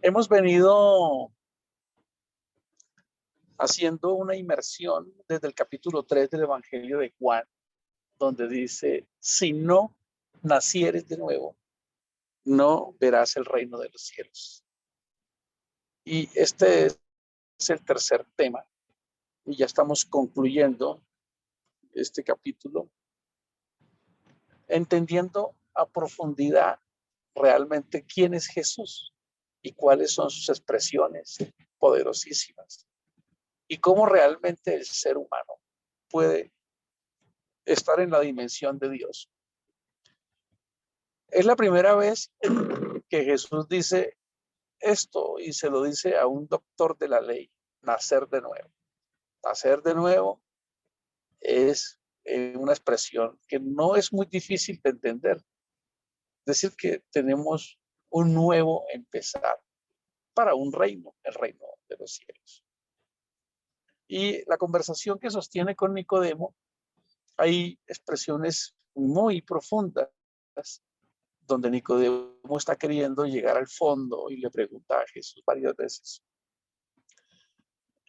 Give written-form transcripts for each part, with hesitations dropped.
Hemos venido haciendo una inmersión desde el capítulo 3 del Evangelio de Juan, donde dice, si no nacieres de nuevo, no verás el reino de los cielos. Y este es el tercer tema, y ya estamos concluyendo este capítulo, entendiendo a profundidad realmente quién es Jesús y cuáles son sus expresiones poderosísimas y cómo realmente el ser humano puede estar en la dimensión de Dios. Es la primera vez que Jesús dice esto y se lo dice a un doctor de la ley, nacer de nuevo. Nacer de nuevo es una expresión que no es muy difícil de entender. Es decir, que tenemos un nuevo empezar para un reino, el reino de los cielos. Y la conversación que sostiene con Nicodemo, hay expresiones muy profundas donde Nicodemo está queriendo llegar al fondo y le pregunta a Jesús varias veces.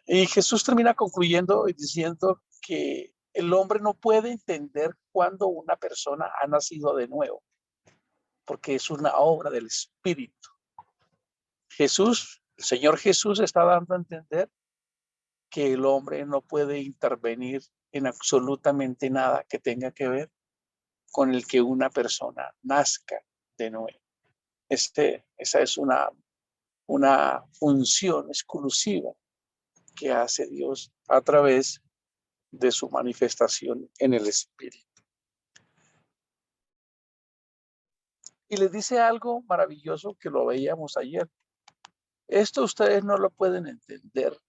Y Jesús termina concluyendo y diciendo que el hombre no puede entender cuando una persona ha nacido de nuevo, porque es una obra del Espíritu. Jesús, el Señor Jesús está dando a entender que el hombre no puede intervenir en absolutamente nada que tenga que ver con el que una persona nazca de nuevo. Esa es una función exclusiva que hace Dios a través de su manifestación en el Espíritu. Y les dice algo maravilloso que lo veíamos ayer. Esto ustedes no lo pueden entender.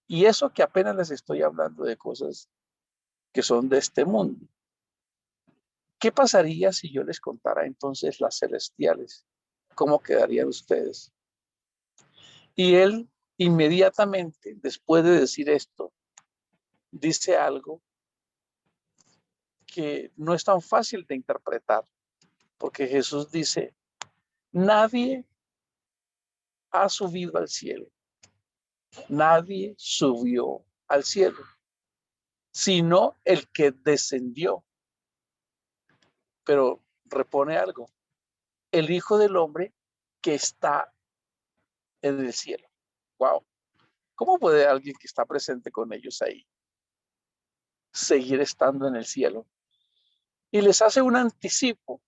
Y eso que apenas les estoy hablando de cosas que son de este mundo. ¿Qué pasaría si yo les contara entonces las celestiales? ¿Cómo quedarían ustedes? Y él inmediatamente, después de decir esto, dice algo que no es tan fácil de interpretar, porque Jesús dice, nadie ha subido al cielo, nadie subió al cielo, sino el que descendió. Pero repone algo, el Hijo del Hombre que está en el cielo. Wow. ¿Cómo puede alguien que está presente con ellos ahí seguir estando en el cielo? Y les hace un anticipo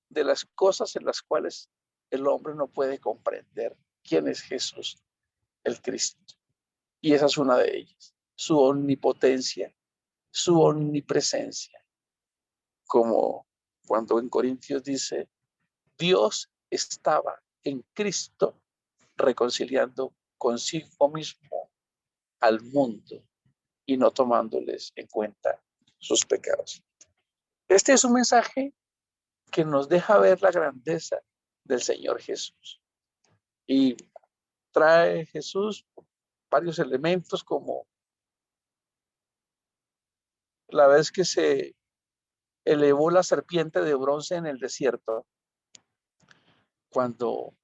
de las cosas en las cuales el hombre no puede comprender quién es Jesús, el Cristo. Y esa es una de ellas, su omnipotencia, su omnipresencia. Como cuando en Corintios dice, Dios estaba en Cristo reconciliando consigo mismo al mundo y no tomándoles en cuenta sus pecados. Este es un mensaje que nos deja ver la grandeza del Señor Jesús. Y trae Jesús varios elementos como la vez que se elevó la serpiente de bronce en el desierto, cuando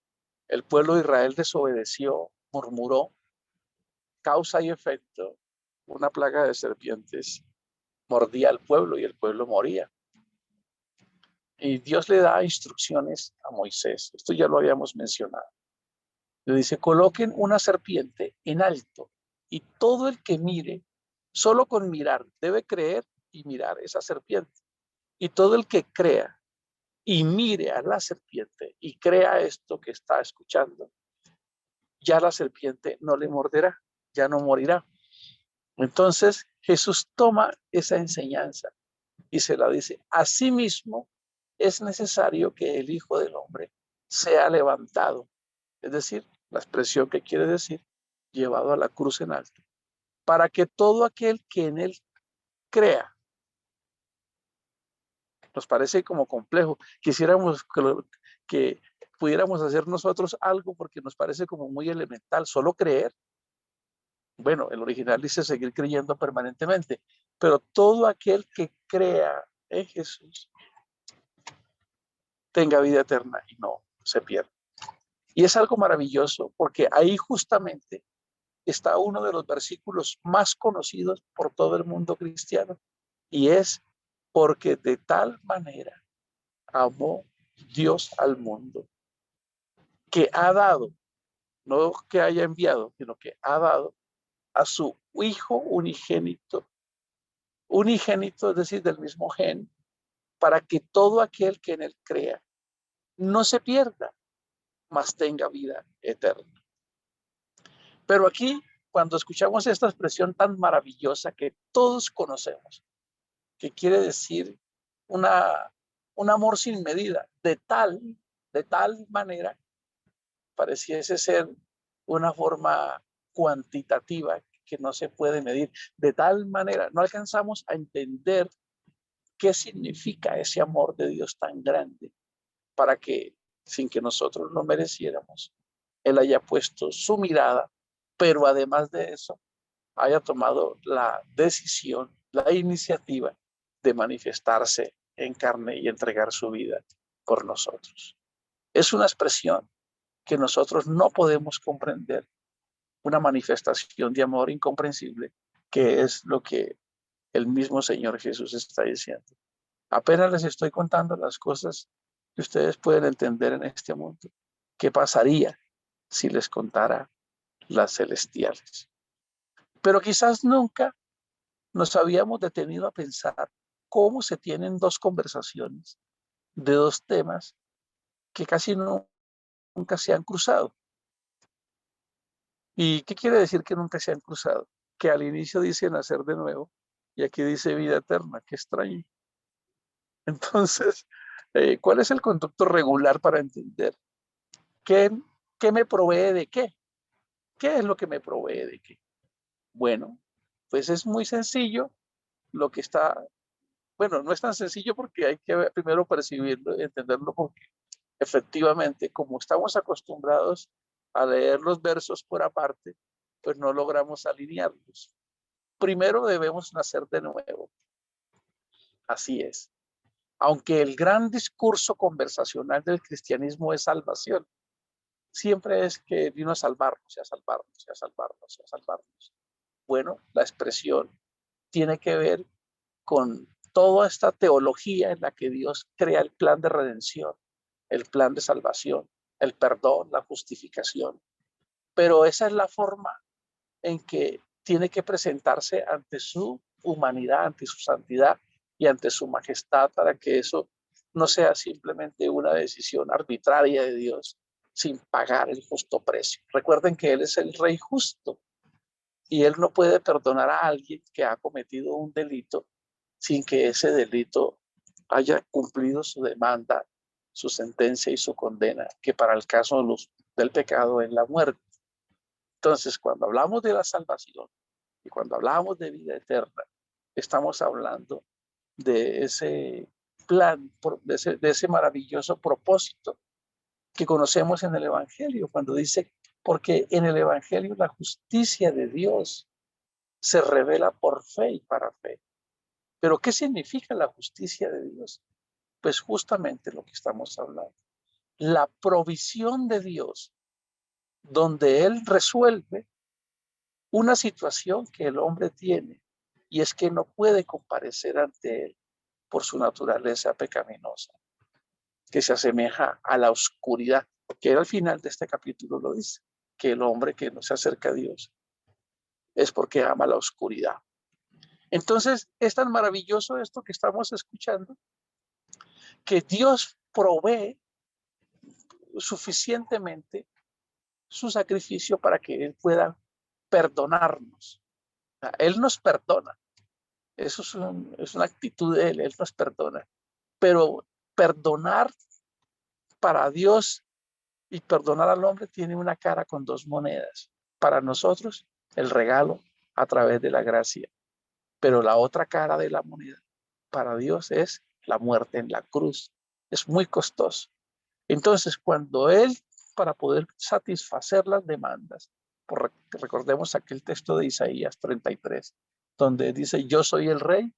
el pueblo de Israel desobedeció, murmuró, causa y efecto, una plaga de serpientes mordía al pueblo y el pueblo moría. Y Dios le da instrucciones a Moisés. Esto ya lo habíamos mencionado. Le dice, coloquen una serpiente en alto y todo el que mire, solo con mirar, debe creer y mirar esa serpiente. Y todo el que crea y mire a la serpiente y crea esto que está escuchando, ya la serpiente no le morderá, ya no morirá. Entonces Jesús toma esa enseñanza y se la dice, asimismo es necesario que el Hijo del Hombre sea levantado. Es decir, la expresión que quiere decir, llevado a la cruz en alto, para que todo aquel que en él crea. Nos parece como complejo. Quisiéramos que pudiéramos hacer nosotros algo porque nos parece como muy elemental, solo creer. Bueno, el original dice seguir creyendo permanentemente, pero todo aquel que crea en Jesús tenga vida eterna y no se pierda. Y es algo maravilloso porque ahí justamente está uno de los versículos más conocidos por todo el mundo cristiano. Y es porque de tal manera amó Dios al mundo, que ha dado, no que haya enviado, sino que ha dado a su Hijo unigénito, es decir, del mismo gen, para que todo aquel que en él crea no se pierda, mas tenga vida eterna. Pero aquí, cuando escuchamos esta expresión tan maravillosa que todos conocemos, que quiere decir una, un amor sin medida, de tal manera, pareciese ser una forma cuantitativa que no se puede medir. De tal manera, no alcanzamos a entender qué significa ese amor de Dios tan grande para que, sin que nosotros lo mereciéramos, Él haya puesto su mirada, pero además de eso, haya tomado la decisión, la iniciativa de manifestarse en carne y entregar su vida por nosotros. Es una expresión que nosotros no podemos comprender, una manifestación de amor incomprensible, que es lo que el mismo Señor Jesús está diciendo. Apenas les estoy contando las cosas que ustedes pueden entender en este mundo. ¿Qué pasaría si les contara las celestiales? Pero quizás nunca nos habíamos detenido a pensar cómo se tienen dos conversaciones de dos temas que casi nunca se han cruzado. ¿Y qué quiere decir que nunca se han cruzado? Que al inicio dice nacer de nuevo y aquí dice vida eterna. Qué extraño. Entonces, ¿cuál es el conducto regular para entender qué, qué me provee de qué? ¿Qué es lo que me provee de qué? Bueno, pues es muy sencillo lo que está, bueno, no es tan sencillo porque hay que primero percibirlo y entenderlo porque efectivamente, como estamos acostumbrados a leer los versos por aparte, pues no logramos alinearlos. Primero debemos nacer de nuevo. Así es. Aunque el gran discurso conversacional del cristianismo es salvación, siempre es que vino a salvarnos, a salvarnos, a salvarnos, a salvarnos. Bueno, la expresión tiene que ver con toda esta teología en la que Dios crea el plan de redención, el plan de salvación, el perdón, la justificación. Pero esa es la forma en que tiene que presentarse ante su humanidad, ante su santidad y ante su majestad para que eso no sea simplemente una decisión arbitraria de Dios sin pagar el justo precio. Recuerden que Él es el Rey justo y Él no puede perdonar a alguien que ha cometido un delito sin que ese delito haya cumplido su demanda, su sentencia y su condena, que para el caso del pecado es la muerte. Entonces, cuando hablamos de la salvación y cuando hablamos de vida eterna, estamos hablando de ese plan, de ese maravilloso propósito que conocemos en el Evangelio, cuando dice, porque en el Evangelio la justicia de Dios se revela por fe y para fe. Pero ¿qué significa la justicia de Dios? Pues justamente lo que estamos hablando. La provisión de Dios, donde Él resuelve una situación que el hombre tiene, y es que no puede comparecer ante Él por su naturaleza pecaminosa, que se asemeja a la oscuridad, que al final de este capítulo lo dice, que el hombre que no se acerca a Dios es porque ama la oscuridad. Entonces, es tan maravilloso esto que estamos escuchando, que Dios provee suficientemente su sacrificio para que Él pueda perdonarnos. Él nos perdona. Eso es una actitud de Él nos perdona. Pero perdonar para Dios y perdonar al hombre tiene una cara con dos monedas. Para nosotros, el regalo a través de la gracia. Pero la otra cara de la moneda para Dios es la muerte en la cruz. Es muy costoso. Entonces, cuando Él, para poder satisfacer las demandas, recordemos aquel texto de Isaías 33, donde dice, yo soy el rey,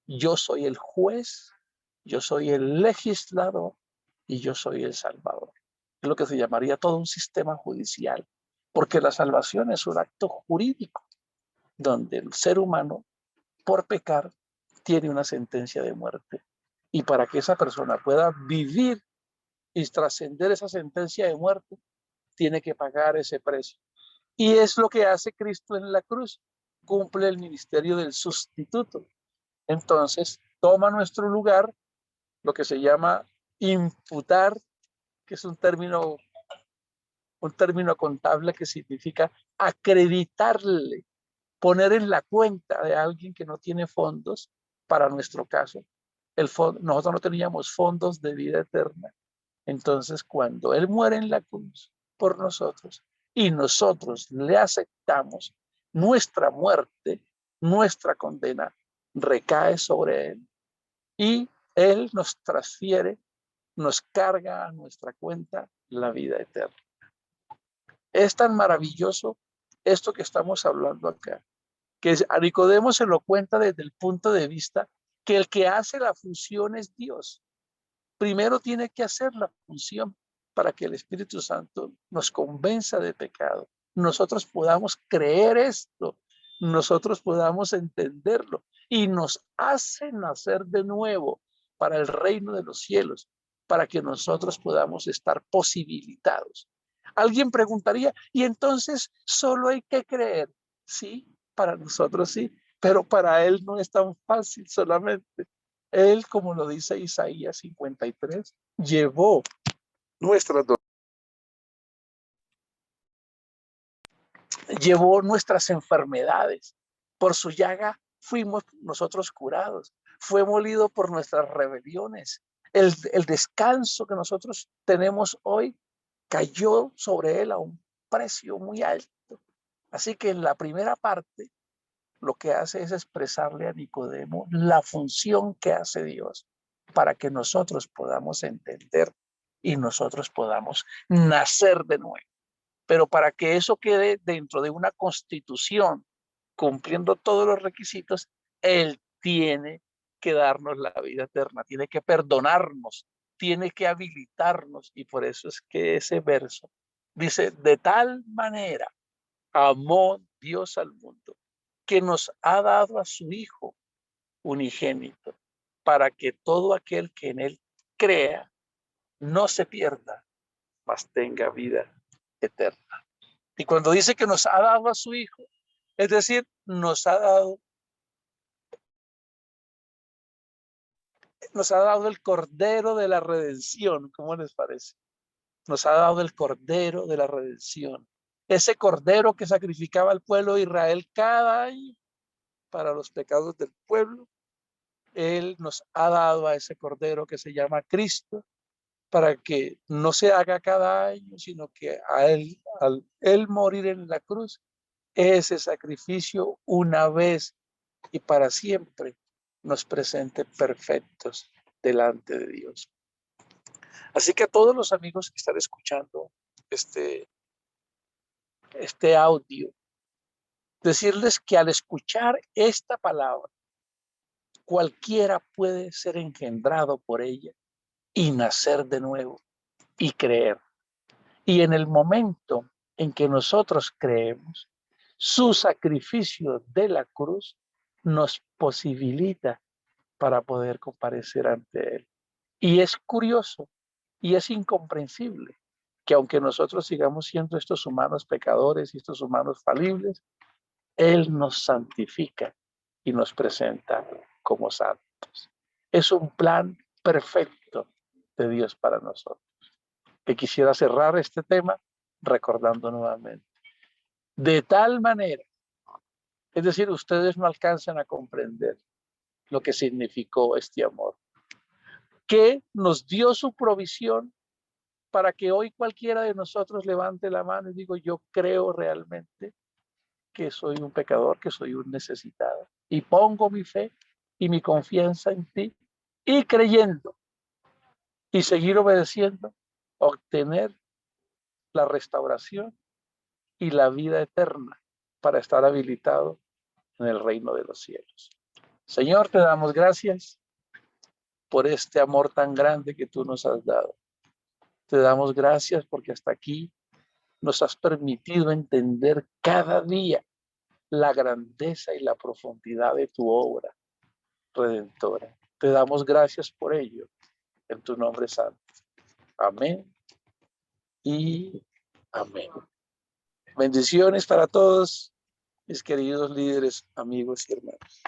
yo soy el juez, yo soy el legislador y yo soy el salvador. es lo que se llamaría todo un sistema judicial, porque la salvación es un acto jurídico, donde el ser humano, por pecar, tiene una sentencia de muerte. Y para que esa persona pueda vivir y trascender esa sentencia de muerte, tiene que pagar ese precio. Y es lo que hace Cristo en la cruz. Cumple el ministerio del sustituto. Entonces, toma nuestro lugar, lo que se llama imputar, que es un término contable que significa acreditarle, poner en la cuenta de alguien que no tiene fondos, para nuestro caso. Nosotros no teníamos fondos de vida eterna. Entonces, cuando Él muere en la cruz por nosotros y nosotros le aceptamos, nuestra muerte, nuestra condena recae sobre Él y Él nos transfiere, nos carga a nuestra cuenta la vida eterna. Es tan maravilloso esto que estamos hablando acá, que a Nicodemo se lo cuenta desde el punto de vista que el que hace la función es Dios. Primero tiene que hacer la función para que el Espíritu Santo nos convenza de pecado. Nosotros podamos creer esto, nosotros podamos entenderlo y nos hace nacer de nuevo para el reino de los cielos, para que nosotros podamos estar posibilitados. Alguien preguntaría, ¿y entonces solo hay que creer? Sí, para nosotros sí, pero para él no es tan fácil solamente. Él, como lo dice Isaías 53, llevó nuestras enfermedades. Por su llaga fuimos nosotros curados. Fue molido por nuestras rebeliones. El descanso que nosotros tenemos hoy cayó sobre él a un precio muy alto. Así que en la primera parte lo que hace es expresarle a Nicodemo la función que hace Dios para que nosotros podamos entender y nosotros podamos nacer de nuevo. Pero para que eso quede dentro de una constitución, cumpliendo todos los requisitos, Él tiene que darnos la vida eterna, tiene que perdonarnos, tiene que habilitarnos. Y por eso es que ese verso dice, de tal manera amó Dios al mundo, que nos ha dado a su Hijo unigénito, para que todo aquel que en él crea no se pierda, mas tenga vida eterna. Y cuando dice que nos ha dado a su Hijo, es decir, nos ha dado el Cordero de la Redención. ¿Cómo les parece? Nos ha dado el Cordero de la Redención. Ese Cordero que sacrificaba al pueblo de Israel cada año para los pecados del pueblo. Él nos ha dado a ese Cordero que se llama Cristo, para que no se haga cada año, sino que al él morir en la cruz, ese sacrificio una vez y para siempre nos presente perfectos delante de Dios. Así que a todos los amigos que están escuchando este audio, decirles que al escuchar esta palabra, cualquiera puede ser engendrado por ella y nacer de nuevo y creer. Y en el momento en que nosotros creemos, su sacrificio de la cruz nos posibilita para poder comparecer ante Él. Y es curioso y es incomprensible que aunque nosotros sigamos siendo estos humanos pecadores y estos humanos falibles, Él nos santifica y nos presenta como santos. Es un plan perfecto de Dios para nosotros. Que quisiera cerrar este tema recordando nuevamente. De tal manera, es decir, ustedes no alcanzan a comprender lo que significó este amor, que nos dio su provisión para que hoy cualquiera de nosotros levante la mano y digo, yo creo realmente que soy un pecador, que soy un necesitado, y pongo mi fe y mi confianza en ti, y creyendo y seguir obedeciendo, obtener la restauración y la vida eterna para estar habilitado en el reino de los cielos. Señor, te damos gracias por este amor tan grande que tú nos has dado. Te damos gracias porque hasta aquí nos has permitido entender cada día la grandeza y la profundidad de tu obra redentora. Te damos gracias por ello, en tu nombre santo. Amén y amén. Bendiciones para todos, mis queridos líderes, amigos y hermanos.